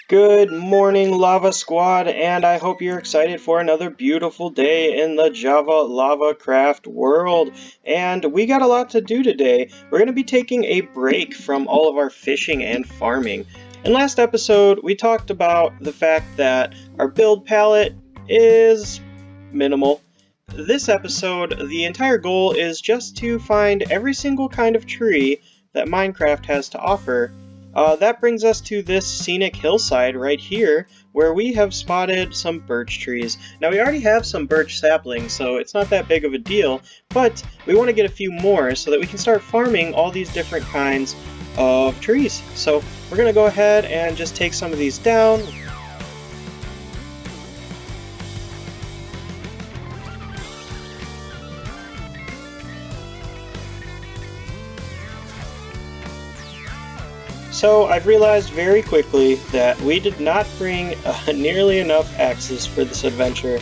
Good morning, Lava Squad, and I hope you're excited for another beautiful day in the JavaLavaCraft world. And we got a lot to do today. We're going to be taking a break from all of our fishing and farming. In last episode, we talked about the fact that our build palette is minimal. This episode, the entire goal is just to find every single kind of tree that Minecraft has to offer. That brings us to this scenic hillside right here, where we have spotted some birch trees. Now we already have some birch saplings, so it's not that big of a deal, but we want to get a few more so that we can start farming all these different kinds of trees. So we're going to go ahead and just take some of these down. So I've realized very quickly that we did not bring nearly enough axes for this adventure.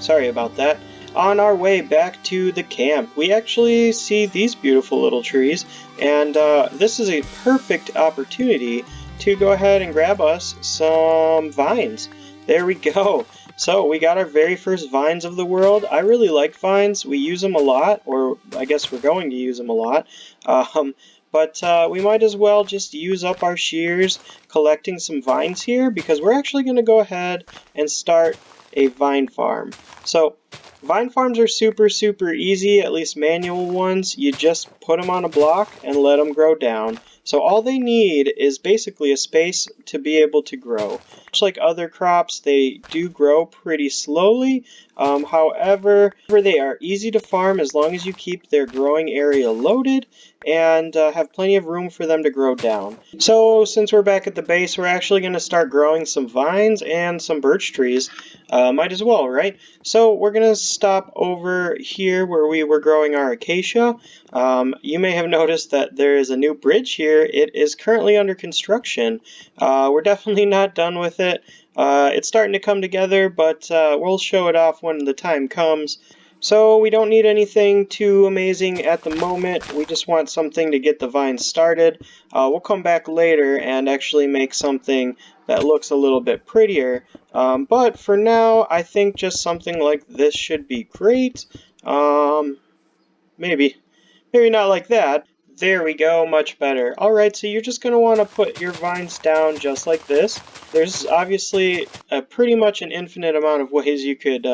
Sorry about that. On our way back to the camp, we actually see these beautiful little trees, and this is a perfect opportunity to go ahead and grab us some vines. There we go. So we got our very first vines of the world. I really like vines. We use them a lot, or I guess we're going to use them a lot. But we might as well just use up our shears collecting some vines here, because we're actually going to go ahead and start a vine farm. So vine farms are super easy, at least manual ones. You just put them on a block and let them grow down. So all they need is basically a space to be able to grow. Much like other crops, they do grow pretty slowly. However, they are easy to farm as long as you keep their growing area loaded and have plenty of room for them to grow down. So since we're back at the base, we're actually going to start growing some vines and some birch trees. Might as well, right? So we're going to stop over here where we were growing our acacia. You may have noticed that there is a new bridge here. It is currently under construction. We're definitely not done with it. It's starting to come together, but we'll show it off when the time comes. So we don't need anything too amazing at the moment. We just want something to get the vines started. We'll come back later and actually make something that looks a little bit prettier. But for now, I think just something like this should be great. Maybe not like that. There we go, much better. Alright, so you're just going to want to put your vines down just like this. There's obviously pretty much an infinite amount of ways you could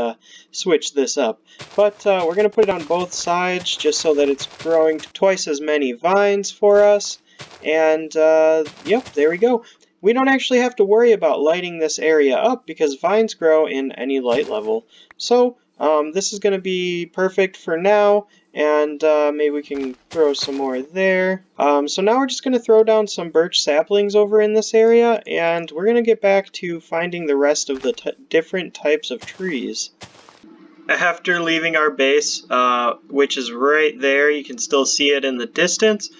switch this up. But we're going to put it on both sides just so that it's growing twice as many vines for us. And yep, there we go. We don't actually have to worry about lighting this area up because vines grow in any light level. So this is going to be perfect for now. And maybe we can throw some more there. So now we're just going to throw down some birch saplings over in this area, and we're going to get back to finding the rest of the different types of trees. After leaving our base, which is right there, you can still see it in the distance,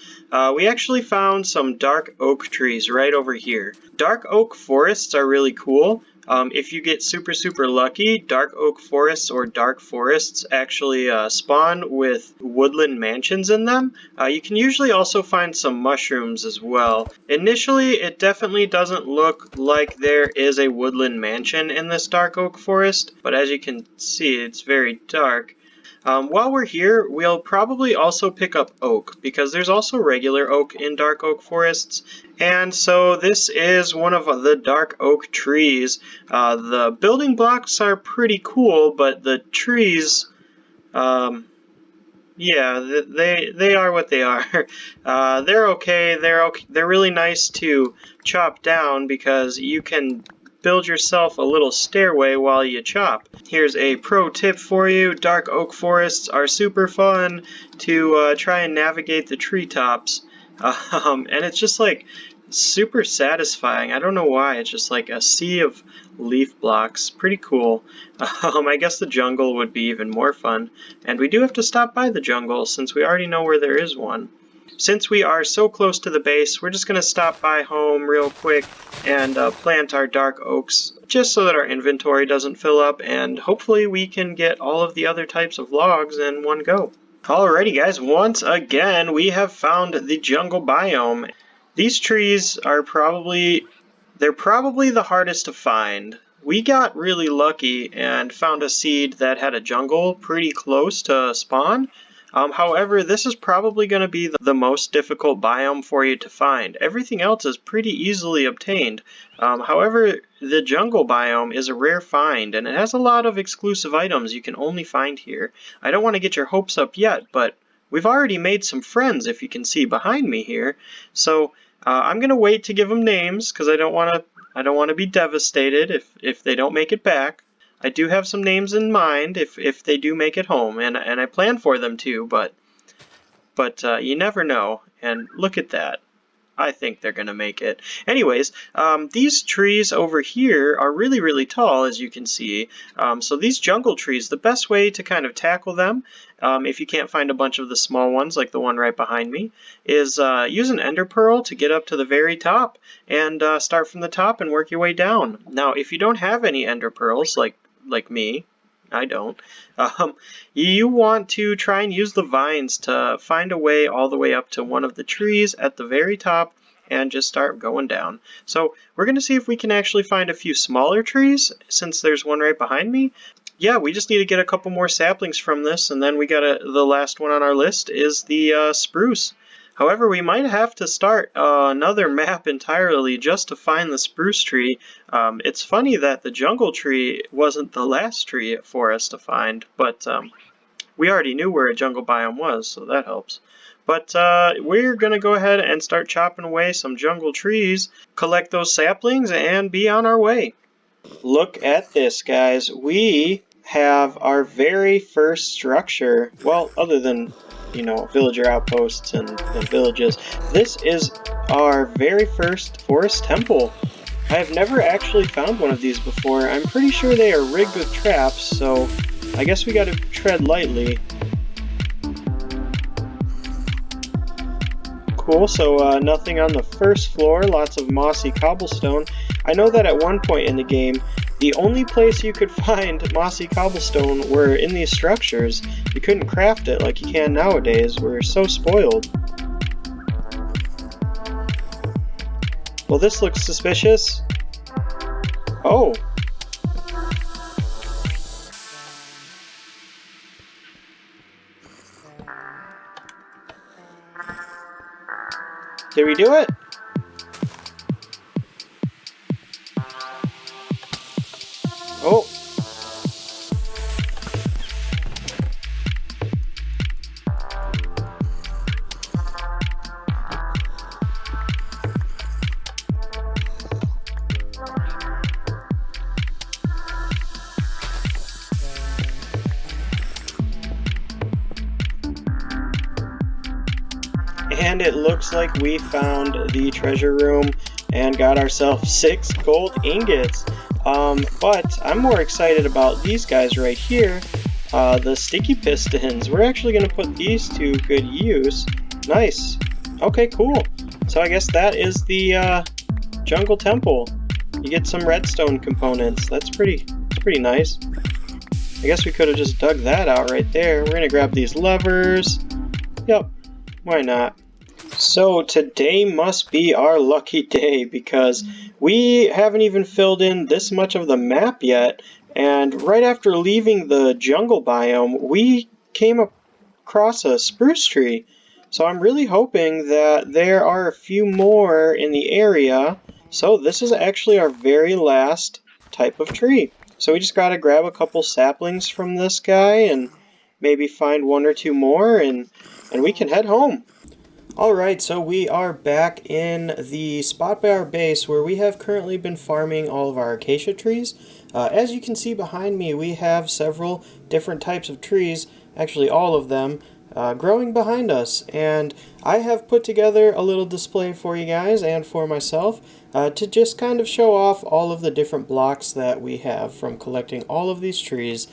we actually found some dark oak trees right over here. Dark oak forests are really cool. If you get super lucky, dark oak forests or dark forests actually spawn with woodland mansions in them. You can usually also find some mushrooms as well. Initially, it definitely doesn't look like there is a woodland mansion in this dark oak forest, but as you can see, it's very dark. While we're here, we'll probably also pick up oak, because there's also regular oak in dark oak forests, and so this is one of the dark oak trees. The building blocks are pretty cool, but the trees, yeah, they are what they are. They're okay. They're really nice to chop down because you can build yourself a little stairway while you chop. Here's a pro tip for you. Dark oak forests are super fun to try and navigate the treetops. And it's just like super satisfying. I don't know why. It's just like a sea of leaf blocks. Pretty cool. I guess the jungle would be even more fun. And we do have to stop by the jungle since we already know where there is one. Since we are so close to the base, we're just going to stop by home real quick and plant our dark oaks just so that our inventory doesn't fill up, and hopefully we can get all of the other types of logs in one go. Alrighty guys, once again we have found the jungle biome. These trees are they're probably the hardest to find. We got really lucky and found a seed that had a jungle pretty close to spawn. However, this is probably going to be the most difficult biome for you to find. Everything else is pretty easily obtained. However, the jungle biome is a rare find, and it has a lot of exclusive items you can only find here. I don't want to get your hopes up yet, but we've already made some friends, if you can see behind me here. So I'm going to wait to give them names because I don't want to be devastated if they don't make it back. I do have some names in mind if they do make it home, and I plan for them to, but you never know. And look at that. I think they're going to make it. Anyways, these trees over here are really, really tall, as you can see. So these jungle trees, the best way to kind of tackle them, if you can't find a bunch of the small ones like the one right behind me, is use an ender pearl to get up to the very top and start from the top and work your way down. Now, if you don't have any ender pearls, like me, I don't. You want to try and use the vines to find a way all the way up to one of the trees at the very top and just start going down. So we're going to see if we can actually find a few smaller trees since there's one right behind me. Yeah, we just need to get a couple more saplings from this, and then we got the last one on our list is the spruce. However, we might have to start another map entirely just to find the spruce tree. It's funny that the jungle tree wasn't the last tree for us to find, but we already knew where a jungle biome was, so that helps. But we're going to go ahead and start chopping away some jungle trees, collect those saplings, and be on our way. Look at this, guys. We have our very first structure. Well, other than, you know, villager outposts and villages. This is our very first forest temple. I have never actually found one of these before. I'm pretty sure they are rigged with traps, so I guess we gotta tread lightly. Cool, so nothing on the first floor, lots of mossy cobblestone. I know that at one point in the game, the only place you could find mossy cobblestone were in these structures. You couldn't craft it like you can nowadays. We're so spoiled. Well, this looks suspicious. Oh. Did we do it? Oh. And it looks like we found the treasure room and got ourselves 6 gold ingots. But I'm more excited about these guys right here, the sticky pistons. We're actually going to put these to good use. Nice. Okay, cool. So I guess that is the jungle temple. You get some redstone components. That's pretty nice. I guess we could have just dug that out right there. We're going to grab these levers. Yep, why not? So today must be our lucky day because we haven't even filled in this much of the map yet, and right after leaving the jungle biome we came across a spruce tree. So I'm really hoping that there are a few more in the area. So this is actually our very last type of tree. So we just gotta grab a couple saplings from this guy and maybe find 1 or 2 more and we can head home. Alright, so we are back in the spot by our base where we have currently been farming all of our acacia trees. As you can see behind me, we have several different types of trees, actually all of them, growing behind us. And I have put together a little display for you guys and for myself to just kind of show off all of the different blocks that we have from collecting all of these trees.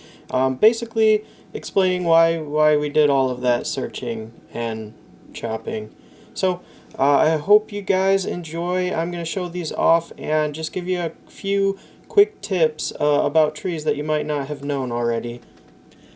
Basically explaining why we did all of that searching and chopping. So I hope you guys enjoy. I'm going to show these off and just give you a few quick tips about trees that you might not have known already.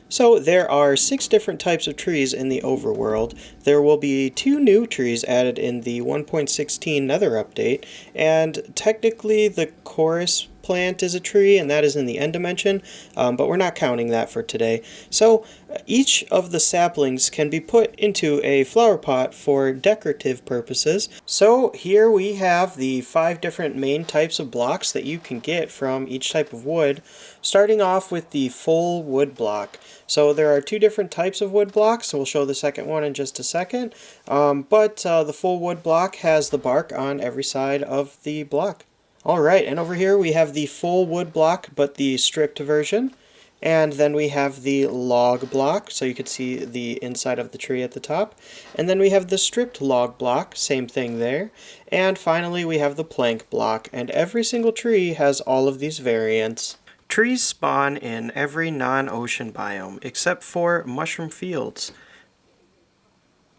So there are 6 different types of trees in the overworld. There will be 2 new trees added in the 1.16 Nether update, and technically the chorus plant is a tree, and that is in the end dimension, but we're not counting that for today. So each of the saplings can be put into a flower pot for decorative purposes. So here we have the 5 different main types of blocks that you can get from each type of wood, starting off with the full wood block. So there are 2 different types of wood blocks, so we'll show the second one in just a second, but the full wood block has the bark on every side of the block. Alright, and over here we have the full wood block, but the stripped version. And then we have the log block, so you can see the inside of the tree at the top. And then we have the stripped log block, same thing there. And finally we have the plank block, and every single tree has all of these variants. Trees spawn in every non-ocean biome, except for mushroom fields.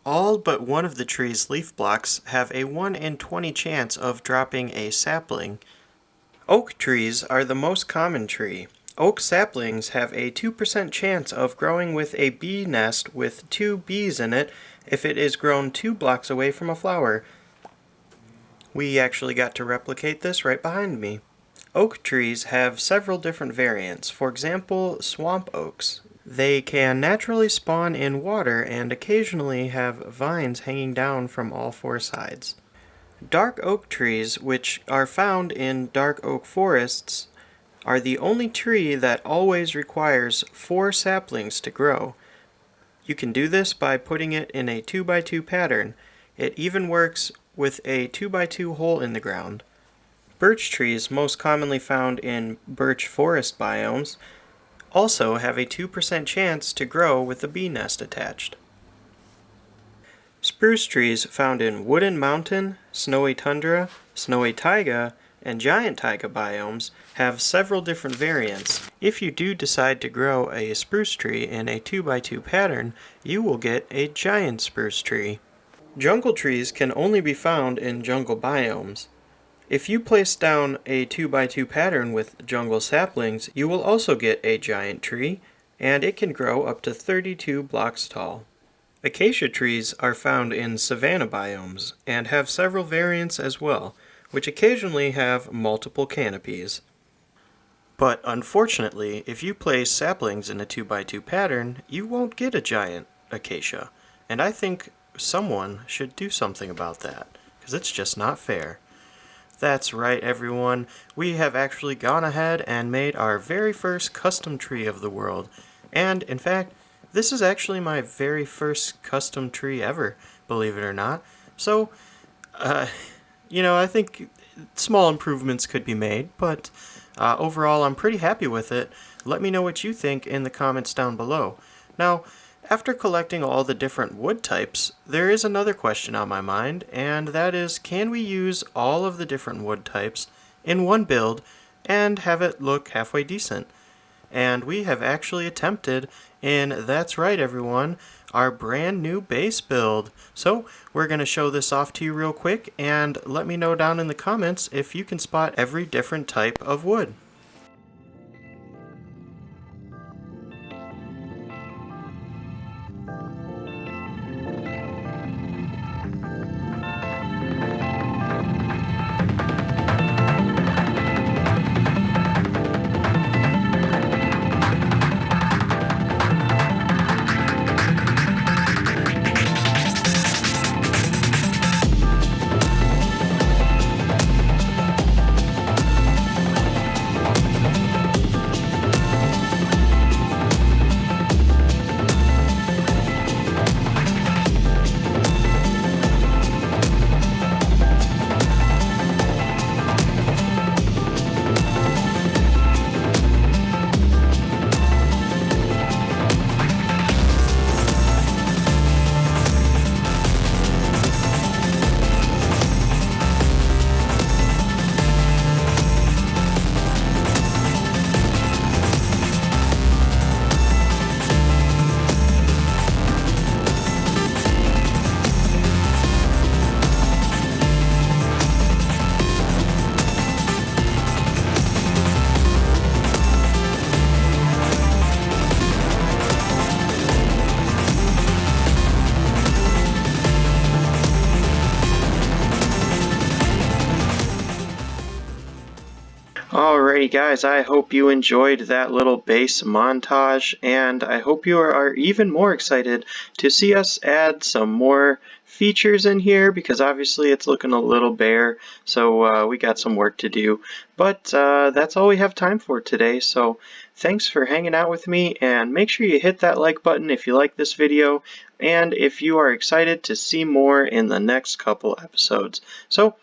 All but one of the tree's leaf blocks have a 1 in 20 chance of dropping a sapling. Oak trees are the most common tree. Oak saplings have a 2% chance of growing with a bee nest with 2 bees in it if it is grown 2 blocks away from a flower. We actually got to replicate this right behind me. Oak trees have several different variants. For example, swamp oaks. They can naturally spawn in water and occasionally have vines hanging down from all 4 sides. Dark oak trees, which are found in dark oak forests, are the only tree that always requires 4 saplings to grow. You can do this by putting it in a 2x2 pattern. It even works with a 2x2 hole in the ground. Birch trees, most commonly found in birch forest biomes, also have a 2% chance to grow with a bee nest attached. Spruce trees found in wooded mountain, snowy tundra, snowy taiga, and giant taiga biomes have several different variants. If you do decide to grow a spruce tree in a 2x2 pattern, you will get a giant spruce tree. Jungle trees can only be found in jungle biomes. If you place down a 2x2 pattern with jungle saplings, you will also get a giant tree, and it can grow up to 32 blocks tall. Acacia trees are found in savanna biomes, and have several variants as well, which occasionally have multiple canopies. But unfortunately, if you place saplings in a 2x2 pattern, you won't get a giant acacia, and I think someone should do something about that, because it's just not fair. That's right, everyone. We have actually gone ahead and made our very first custom tree of the world. And, in fact, this is actually my very first custom tree ever, believe it or not. So, I think small improvements could be made, but overall I'm pretty happy with it. Let me know what you think in the comments down below. Now, after collecting all the different wood types, there is another question on my mind, and that is, can we use all of the different wood types in one build and have it look halfway decent? And we have actually attempted, and that's right everyone, our brand new base build. So we're going to show this off to you real quick, and let me know down in the comments if you can spot every different type of wood. Alrighty guys, I hope you enjoyed that little base montage, and I hope you are even more excited to see us add some more features in here, because obviously it's looking a little bare, so we got some work to do. But that's all we have time for today, so thanks for hanging out with me, and make sure you hit that like button if you like this video, and if you are excited to see more in the next couple episodes. So,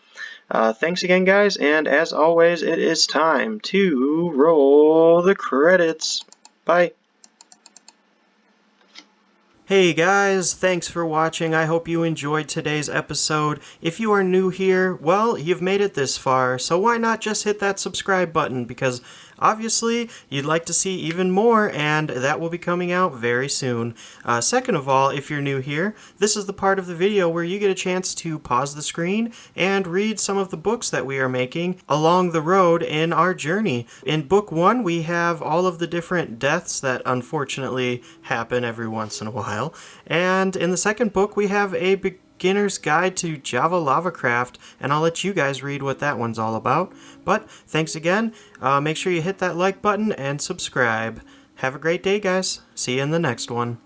thanks again, guys, and as always, it is time to roll the credits. Bye. Hey guys, thanks for watching. I hope you enjoyed today's episode. If you are new here, well, you've made it this far, so why not just hit that subscribe button, because obviously you'd like to see even more, and that will be coming out very soon. Second of all, if you're new here, this is the part of the video where you get a chance to pause the screen and read some of the books that we are making along the road in our journey. In book 1, we have all of the different deaths that unfortunately happen every once in a while. And in the second book, we have a beginner's guide to JavaLavaCraft, and I'll let you guys read what that one's all about. But thanks again. Make sure you hit that like button and subscribe. Have a great day, guys. See you in the next one.